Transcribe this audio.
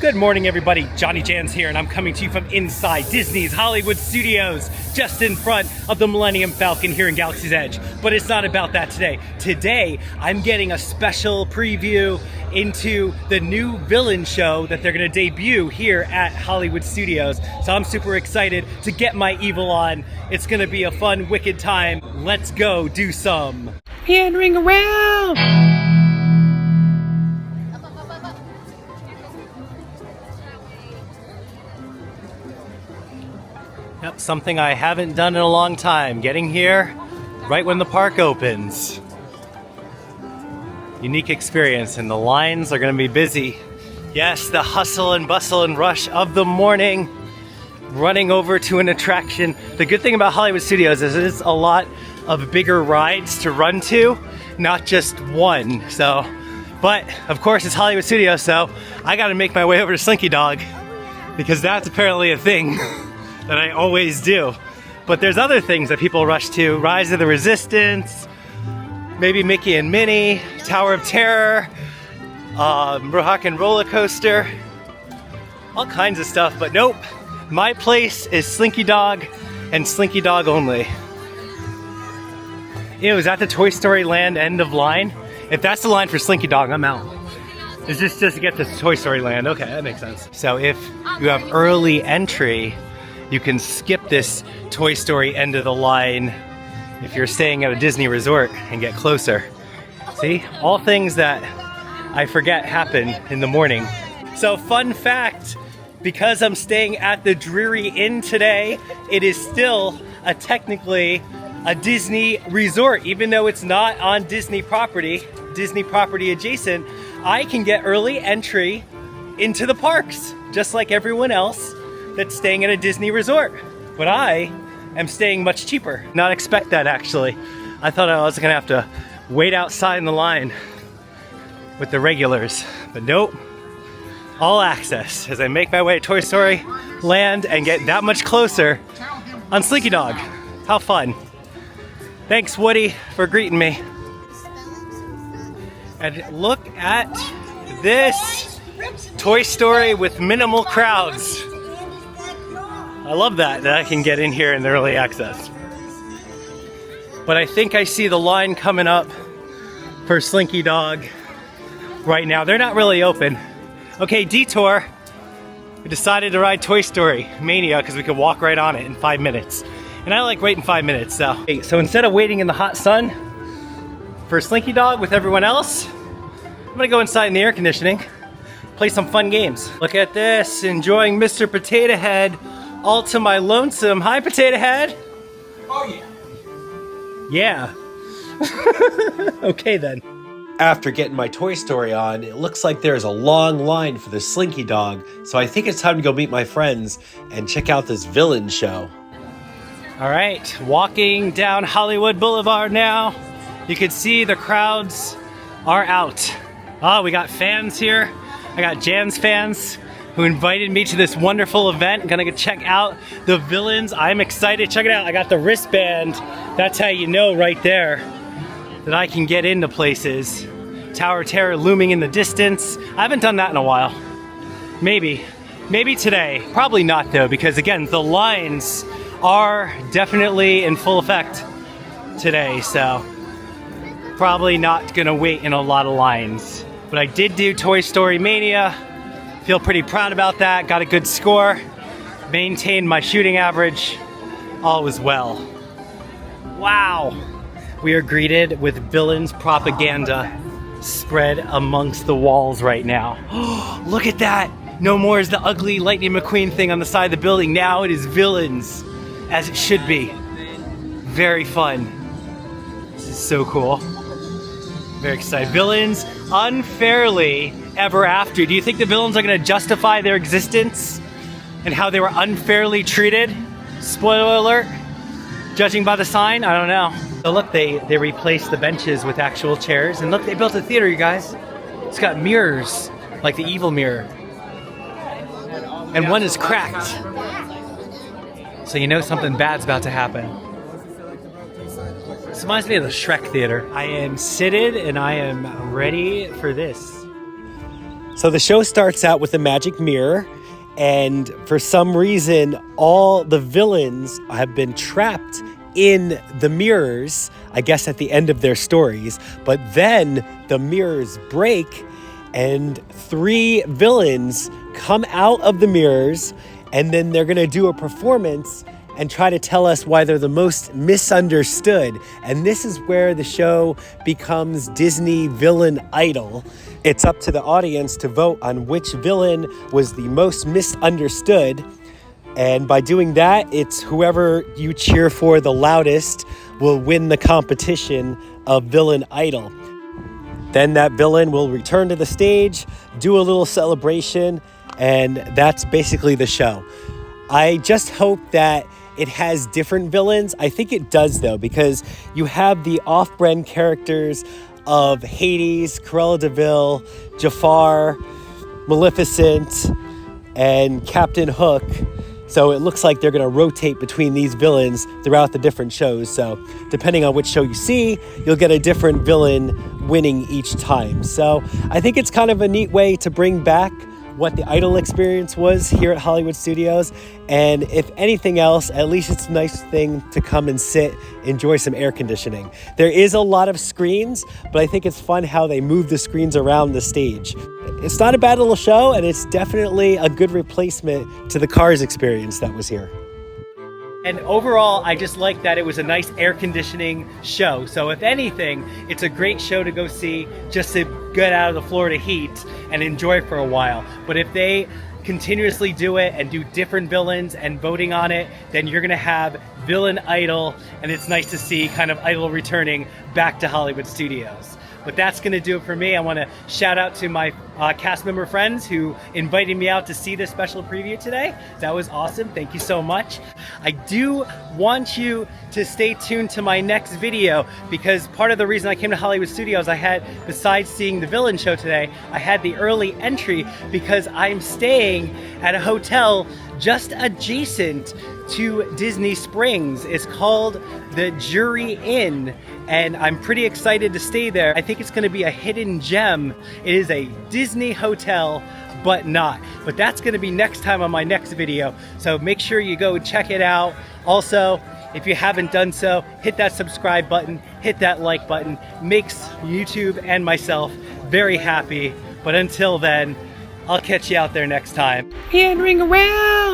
Good morning, everybody. Johnnyjans here, and I'm coming to you from inside Disney's Hollywood Studios, just in front of the Millennium Falcon here in Galaxy's Edge. But it's not about that today. Today, I'm getting a special preview into the new villain show that they're going to debut here at Hollywood Studios. So I'm super excited to get my evil on. It's going to be a fun, wicked time. Let's go do some meandering around. Yep, something I haven't done in a long time. Getting here right when the park opens. Unique experience, and the lines are going to be busy. Yes, the hustle and bustle and rush of the morning. Running over to an attraction. The good thing about Hollywood Studios is it's a lot of bigger rides to run to, not just one. But of course it's Hollywood Studios, so I got to make my way over to Slinky Dog because that's apparently a thing that I always do. But there's other things that people rush to. Rise of the Resistance, maybe Mickey and Minnie, Tower of Terror, Rock and Roller Coaster, all kinds of stuff, but nope. My place is Slinky Dog and Slinky Dog only. It was at the Toy Story Land end of line. If that's the line for Slinky Dog, I'm out. Is this just to get to Toy Story Land? Okay, that makes sense. So if you have early entry, you can skip this Toy Story end of the line if you're staying at a Disney resort and get closer. See, all things that I forget happen in the morning. So fun fact, because I'm staying at the Dreary Inn today, it is still technically a Disney resort. Even though it's not on Disney property adjacent, I can get early entry into the parks, just like everyone else that's staying at a Disney resort. But I am staying much cheaper. Not expect that, actually. I thought I was gonna have to wait outside in the line with the regulars, but nope. All access as I make my way to Toy Story Land and get that much closer on Slinky Dog. How fun. Thanks, Woody, for greeting me. And look at this Toy Story with minimal crowds. I love that I can get in here in the early access. But I think I see the line coming up for Slinky Dog right now. They're not really open. Okay, detour. We decided to ride Toy Story Mania because we could walk right on it in 5 minutes. And I like waiting 5 minutes, so. So instead of waiting in the hot sun for Slinky Dog with everyone else, I'm gonna go inside in the air conditioning, play some fun games. Look at this, enjoying Mr. Potato Head all to my lonesome. Hi, Potato Head. Oh yeah. Yeah. Okay then. After getting my Toy Story on, it looks like there's a long line for the Slinky Dog, so I think it's time to go meet my friends and check out this villain show. All right, walking down Hollywood Boulevard now. You can see the crowds are out. Oh, we got fans here. I got Jans fans who invited me to this wonderful event. I'm gonna go check out the villains. I'm excited. Check it out. I got the wristband. That's how you know right there that I can get into places. Tower of Terror looming in the distance. I haven't done that in a while. Maybe today. Probably not though, because again, the lines are definitely in full effect today, so probably not gonna wait in a lot of lines. But I did do Toy Story Mania. Feel pretty proud about that. Got a good score. Maintained my shooting average. All was well. Wow. We are greeted with villains propaganda spread amongst the walls right now. Look at that! No more is the ugly Lightning McQueen thing on the side of the building. Now it is villains, as it should be. Very fun. This is so cool. Very excited. Villains unfairly ever after. Do you think the villains are going to justify their existence and how they were unfairly treated? Spoiler alert. Judging by the sign, I don't know. So look, they replaced the benches with actual chairs. And look, they built a theater, you guys. It's got mirrors, like the evil mirror. And one is cracked. So you know something bad's about to happen. This reminds me of the Shrek theater. I am seated and I am ready for this. So the show starts out with a magic mirror, and for some reason, all the villains have been trapped in the mirrors, I guess at the end of their stories. But then the mirrors break, and 3 villains come out of the mirrors, and then they're gonna do a performance and try to tell us why they're the most misunderstood. And this is where the show becomes Disney Villain Idol. It's up to the audience to vote on which villain was the most misunderstood. And by doing that, it's whoever you cheer for the loudest will win the competition of Villain Idol. Then that villain will return to the stage, do a little celebration, and that's basically the show. I just hope that it has different villains. I think it does, though, because you have the off-brand characters of Hades, Cruella de Vil, Jafar, Maleficent, and Captain Hook. So it looks like they're going to rotate between these villains throughout the different shows. So depending on which show you see, you'll get a different villain winning each time. So I think it's kind of a neat way to bring back what the Idol experience was here at Hollywood Studios. And if anything else, at least it's a nice thing to come and sit, enjoy some air conditioning. There is a lot of screens, but I think it's fun how they move the screens around the stage. It's not a bad little show, and it's definitely a good replacement to the Cars experience that was here. And overall, I just like that it was a nice air conditioning show. So if anything, it's a great show to go see just to get out of the Florida heat and enjoy for a while. But if they continuously do it and do different villains and voting on it, then you're gonna have Villain Idol, and it's nice to see kind of Idol returning back to Hollywood Studios. But that's going to do it for me. I want to shout out to my cast member friends who invited me out to see this special preview today. That was awesome. Thank you so much. I do want you to stay tuned to my next video, because part of the reason I came to Hollywood Studios, I had, besides seeing the villain show today, I had the early entry because I'm staying at a hotel just adjacent to Disney Springs. It's called the Jury Inn, and I'm pretty excited to stay there. I think it's gonna be a hidden gem. It is a Disney hotel, but not. But that's gonna be next time on my next video, so make sure you go check it out. Also, if you haven't done so, hit that subscribe button, hit that like button. Makes YouTube and myself very happy. But until then, I'll catch you out there next time. Meandering around!